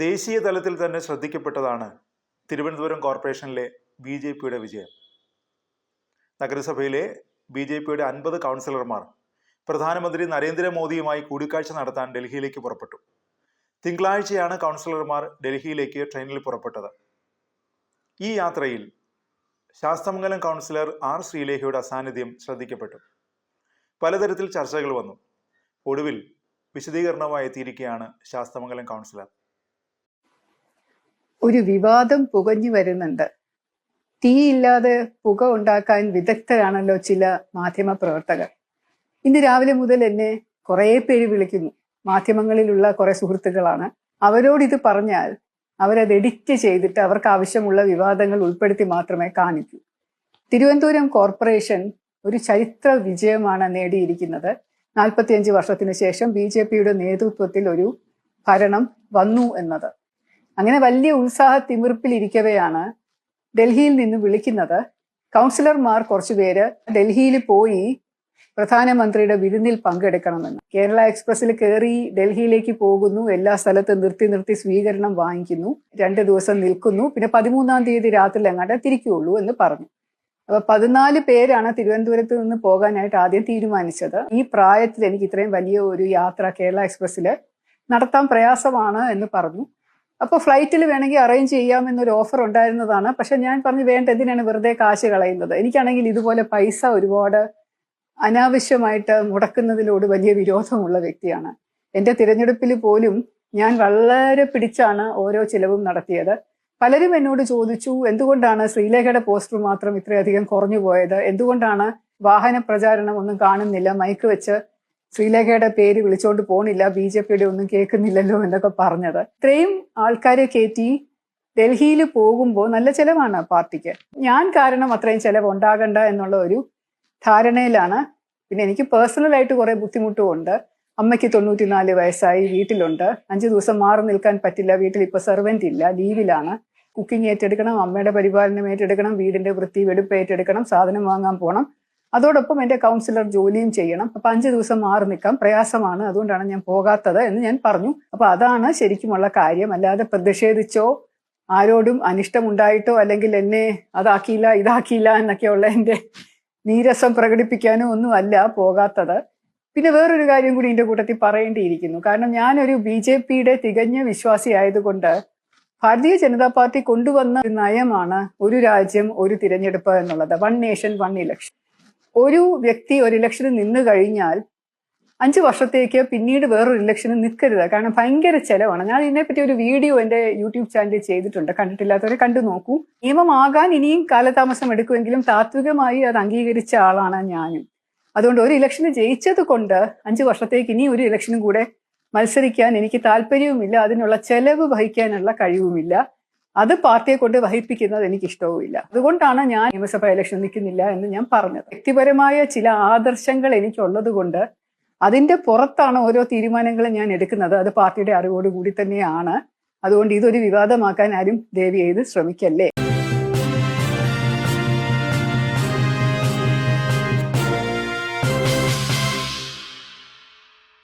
ദേശീയ തലത്തിൽ തന്നെ ശ്രദ്ധിക്കപ്പെട്ടതാണ് തിരുവനന്തപുരം കോർപ്പറേഷനിലെ BJPയുടെ വിജയം. നഗരസഭയിലെ BJPയുടെ 50 കൗൺസിലർമാർ പ്രധാനമന്ത്രി നരേന്ദ്രമോദിയുമായി കൂടിക്കാഴ്ച നടത്താൻ ഡൽഹിയിലേക്ക് പുറപ്പെട്ടു. തിങ്കളാഴ്ചയാണ് കൗൺസിലർമാർ ഡൽഹിയിലേക്ക് ട്രെയിനിൽ പുറപ്പെട്ടത്. ഈ യാത്രയിൽ ശാസ്തമംഗലം കൗൺസിലർ R. ശ്രീലേഖയുടെ അസാന്നിധ്യം ശ്രദ്ധിക്കപ്പെട്ടു. പലതരത്തിൽ ചർച്ചകൾ വന്നു. ഒടുവിൽ വിശദീകരണവുമായി എത്തിയിരിക്കുകയാണ് ശാസ്തമംഗലം കൗൺസിലർ. ഒരു വിവാദം പുകഞ്ഞു വരുന്നുണ്ട്. തീയില്ലാതെ പുക ഉണ്ടാക്കാൻ വിദഗ്ധരാണല്ലോ ചില മാധ്യമ പ്രവർത്തകർ. ഇന്ന് രാവിലെ മുതൽ എന്നെ കുറെ പേര് വിളിക്കുന്നു. മാധ്യമങ്ങളിലുള്ള കുറെ സുഹൃത്തുക്കളാണ്. അവരോട് ഇത് പറഞ്ഞാൽ അവരത് എഡിറ്റ് ചെയ്തിട്ട് അവർക്ക് ആവശ്യമുള്ള വിവാദങ്ങൾ ഉൾപ്പെടുത്തി മാത്രമേ കാണിക്കൂ. തിരുവനന്തപുരം കോർപ്പറേഷൻ ഒരു ചരിത്ര വിജയമാണ് നേടിയിരിക്കുന്നത്. 45 വർഷത്തിന് ശേഷം BJPയുടെ നേതൃത്വത്തിൽ ഒരു ഭരണം വന്നു എന്നത്. അങ്ങനെ വലിയ ഉത്സാഹ തിമിർപ്പിലിരിക്കവെയാണ് ഡൽഹിയിൽ നിന്ന് വിളിക്കുന്നത്. കൗൺസിലർമാർ കുറച്ചുപേര് ഡൽഹിയിൽ പോയി പ്രധാനമന്ത്രിയുടെ വിരുന്നിൽ പങ്കെടുക്കണമെന്ന്. കേരള എക്സ്പ്രസിൽ കയറി ഡൽഹിയിലേക്ക് പോകുന്നു. എല്ലാ സ്ഥലത്തും നിർത്തി സ്വീകരണം വാങ്ങിക്കുന്നു. 2 ദിവസം നിൽക്കുന്നു. പിന്നെ 13-ാം തീയതി രാത്രി അങ്ങോട്ട് തിരിക്കുകയുള്ളൂ എന്ന് പറഞ്ഞു. അപ്പൊ 14 പേരാണ് തിരുവനന്തപുരത്ത് നിന്ന് പോകാനായിട്ട് ആദ്യം തീരുമാനിച്ചത്. ഈ പ്രായത്തിൽ എനിക്ക് ഇത്രയും വലിയ ഒരു യാത്ര കേരള എക്സ്പ്രസിൽ നടത്താൻ പ്രയാസമാണ് എന്ന് പറഞ്ഞു. അപ്പോൾ ഫ്ലൈറ്റിൽ വേണമെങ്കിൽ അറേഞ്ച് ചെയ്യാമെന്നൊരു ഓഫർ ഉണ്ടായിരുന്നതാണ്. പക്ഷെ ഞാൻ പറഞ്ഞു വേണ്ട, എന്തിനാണ് വെറുതെ കാശ് കളയുന്നത്. എനിക്കാണെങ്കിൽ ഇതുപോലെ പൈസ ഒരുപാട് അനാവശ്യമായിട്ട് മുടക്കുന്നതിനോട് വലിയ വിരോധമുള്ള വ്യക്തിയാണ്. എൻ്റെ തിരഞ്ഞെടുപ്പിൽ പോലും ഞാൻ വളരെ പിടിച്ചാണ് ഓരോ ചിലവും നടത്തിയത്. പലരും എന്നോട് ചോദിച്ചു, എന്തുകൊണ്ടാണ് ശ്രീലേഖയുടെ പോസ്റ്റർ മാത്രം ഇത്രയധികം കുറഞ്ഞു പോയത്, എന്തുകൊണ്ടാണ് വാഹന പ്രചാരണം ഒന്നും കാണുന്നില്ല, മൈക്ക് വെച്ച് ശ്രീലേഖയുടെ പേര് വിളിച്ചോണ്ട് പോണില്ല, BJPയുടെ ഒന്നും കേൾക്കുന്നില്ലല്ലോ എന്നൊക്കെ പറഞ്ഞത്. ഇത്രയും ആൾക്കാരെ കയറ്റി ഡൽഹിയിൽ പോകുമ്പോൾ നല്ല ചെലവാണ് പാർട്ടിക്ക്. ഞാൻ കാരണം അത്രയും ചെലവ് ഉണ്ടാകണ്ട എന്നുള്ള ഒരു ധാരണയിലാണ്. പിന്നെ എനിക്ക് പേഴ്സണലായിട്ട് കുറെ ബുദ്ധിമുട്ടുമുണ്ട്. അമ്മയ്ക്ക് 94 വയസ്സായി, വീട്ടിലുണ്ട്. 5 ദിവസം മാറി നിൽക്കാൻ പറ്റില്ല. വീട്ടിൽ ഇപ്പൊ സെർവന്റ് ഇല്ല, ലീവിലാണ്. കുക്കിംഗ് ഏറ്റെടുക്കണം, അമ്മയുടെ പരിപാലനം ഏറ്റെടുക്കണം, വീടിന്റെ വൃത്തി വെടുപ്പ് ഏറ്റെടുക്കണം, സാധനം വാങ്ങാൻ പോകണം. അതോടൊപ്പം എൻ്റെ കൗൺസിലർ ജോലിയും ചെയ്യണം. അപ്പൊ 5 ദിവസം മാറി നിൽക്കാൻ പ്രയാസമാണ്, അതുകൊണ്ടാണ് ഞാൻ പോകാത്തത് എന്ന് ഞാൻ പറഞ്ഞു. അപ്പൊ അതാണ് ശരിക്കുമുള്ള കാര്യം. അല്ലാതെ പ്രതിഷേധിച്ചോ ആരോടും അനിഷ്ടമുണ്ടായിട്ടോ അല്ലെങ്കിൽ എന്നെ അതാക്കിയില്ല ഇതാക്കിയില്ല എന്നൊക്കെയുള്ള എൻ്റെ നീരസം പ്രകടിപ്പിക്കാനോ ഒന്നും അല്ല പോകാത്തത്. പിന്നെ വേറൊരു കാര്യം കൂടി ഇതിന്റെ കൂട്ടത്തിൽ പറയേണ്ടിയിരിക്കുന്നു. കാരണം ഞാനൊരു BJPയുടെ തികഞ്ഞ വിശ്വാസി ആയതുകൊണ്ട് ഭാരതീയ ജനതാ പാർട്ടി കൊണ്ടുവന്ന ഒരു നയമാണ് ഒരു രാജ്യം ഒരു തിരഞ്ഞെടുപ്പ് എന്നുള്ളത്. 1 നേഷൻ 1 ഇലക്ഷൻ. ഒരു വ്യക്തി ഒരു ഇലക്ഷന് നിന്ന് കഴിഞ്ഞാൽ 5 വർഷത്തേക്ക് പിന്നീട് വേറൊരു ഇലക്ഷന് നിൽക്കരുത്. കാരണം ഭയങ്കര ചെലവാണ്. ഞാൻ ഇതിനെപ്പറ്റി ഒരു വീഡിയോ എൻ്റെ യൂട്യൂബ് ചാനലിൽ ചെയ്തിട്ടുണ്ട്. കണ്ടിട്ടില്ലാത്തവരെ കണ്ടു നോക്കൂ. നിയമമാകാൻ ഇനിയും കാലതാമസം എടുക്കുമെങ്കിലും താത്വികമായി അത് അംഗീകരിച്ച ആളാണ് ഞാനും. അതുകൊണ്ട് ഒരു ഇലക്ഷന് ജയിച്ചത് കൊണ്ട് 5 വർഷത്തേക്ക് ഇനി ഒരു ഇലക്ഷനും കൂടെ മത്സരിക്കാൻ എനിക്ക് താല്പര്യവുമില്ല. അതിനുള്ള ചെലവ് വഹിക്കാനുള്ള കഴിവുമില്ല. അത് പാർട്ടിയെ കൊണ്ട് വഹിപ്പിക്കുന്നത് എനിക്ക് ഇഷ്ടവുമില്ല. അതുകൊണ്ടാണ് ഞാൻ നിയമസഭാ ഇലക്ഷൻ നിൽക്കുന്നില്ല എന്ന് ഞാൻ പറഞ്ഞത്. വ്യക്തിപരമായ ചില ആദർശങ്ങൾ എനിക്കുള്ളത് കൊണ്ട് അതിന്റെ പുറത്താണ് ഓരോ തീരുമാനങ്ങളും ഞാൻ എടുക്കുന്നത്. അത് പാർട്ടിയുടെ അറിവോടുകൂടി തന്നെയാണ്. അതുകൊണ്ട് ഇതൊരു വിവാദമാക്കാൻ ആരും ദയവ് ചെയ്ത് ശ്രമിക്കല്ലേ.